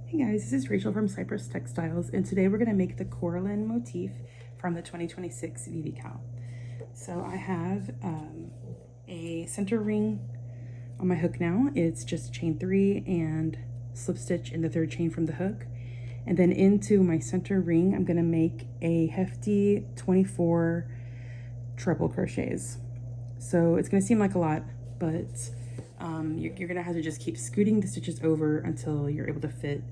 Hey guys, this is Rachel from Cypress Textiles, and today we're going to make the Coralline motif from the 2026 VVCAL. So I have a center ring on my hook now. It's just chain 3 and slip stitch in the 3rd chain from the hook. And then into my center ring, I'm going to make a hefty 24 treble crochets. So it's going to seem like a lot, but you're going to have to just keep scooting the stitches over until you're able to fit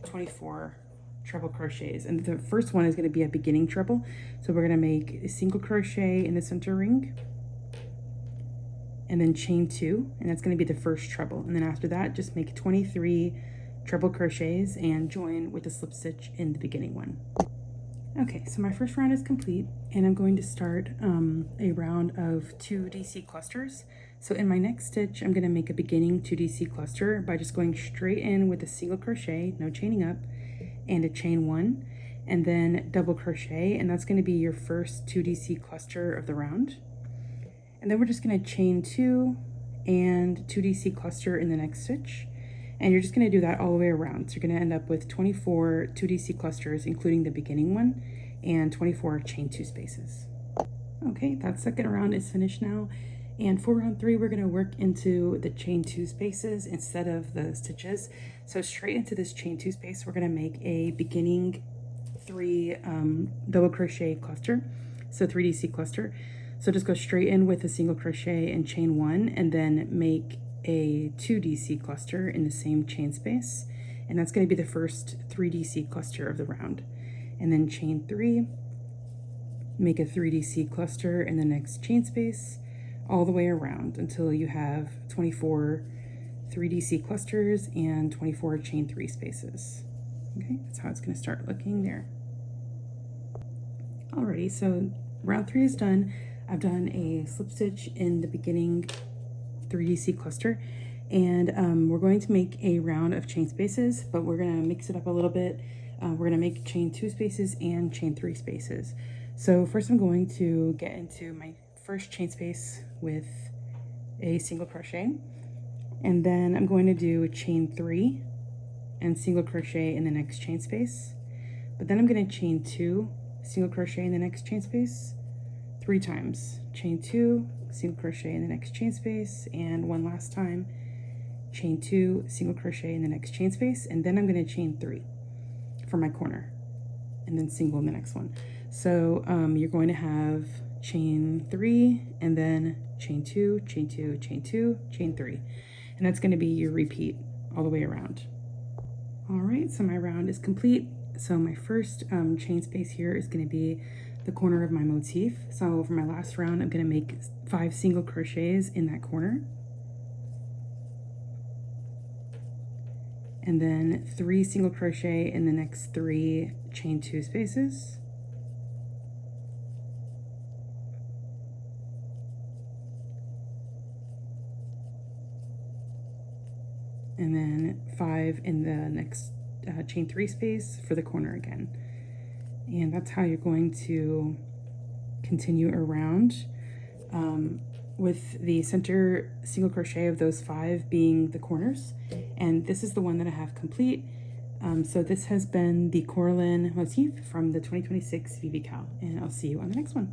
24 treble crochets. And the first one is going to be a beginning treble. So we're going to make a single crochet in the center ring and then chain 2, and that's going to be the first treble. And then after that, just make 23 treble crochets and join with a slip stitch in the beginning one. Okay, so my first round is complete, and I'm going to start a round of 2 DC clusters. So in my next stitch, I'm going to make a beginning 2 DC cluster by just going straight in with a single crochet, no chaining up, and a chain 1, and then double crochet, and that's going to be your first 2 DC cluster of the round. And then we're just going to chain 2 and 2 DC cluster in the next stitch. And you're just going to do that all the way around. So you're going to end up with 24 2 DC clusters, including the beginning one, and 24 chain 2 spaces. Okay, that second round is finished now. And for round 3, we're going to work into the chain 2 spaces instead of the stitches. So straight into this chain 2 space, we're going to make a beginning 3 double crochet cluster, so 3 DC cluster. So just go straight in with a single crochet and chain 1, and then make a 2 DC cluster in the same chain space, and that's going to be the first 3 DC cluster of the round. And then chain 3, make a 3 DC cluster in the next chain space all the way around until you have 24 3 DC clusters and 24 chain 3 spaces. Okay, that's how it's going to start looking there. Alrighty, so round 3 is done. I've done a slip stitch in the beginning 3 DC cluster, and we're going to make a round of chain spaces, but we're going to mix it up a little bit. We're going to make chain 2 spaces and chain 3 spaces. So first I'm going to get into my first chain space with a single crochet, and then I'm going to do a chain 3 and single crochet in the next chain space, but then I'm going to chain 2, single crochet in the next chain space 3 times, chain 2, single crochet in the next chain space, and one last time, chain 2, single crochet in the next chain space, and then I'm going to chain 3 for my corner and then single in the next one. So you're going to have chain 3 and then chain 2, chain 2, chain 2, chain 3, and that's going to be your repeat all the way around. All right, so my round is complete. So my first chain space here is going to be the corner of my motif. So for my last round, I'm going to make 5 single crochets in that corner, and then 3 single crochet in the next 3 chain 2 spaces, and then 5 in the next chain 3 space for the corner again. And that's how you're going to continue around, with the center single crochet of those 5 being the corners. And this is the one that I have complete. So this has been the Coralline motif from the 2026 VVCAL, and I'll see you on the next one.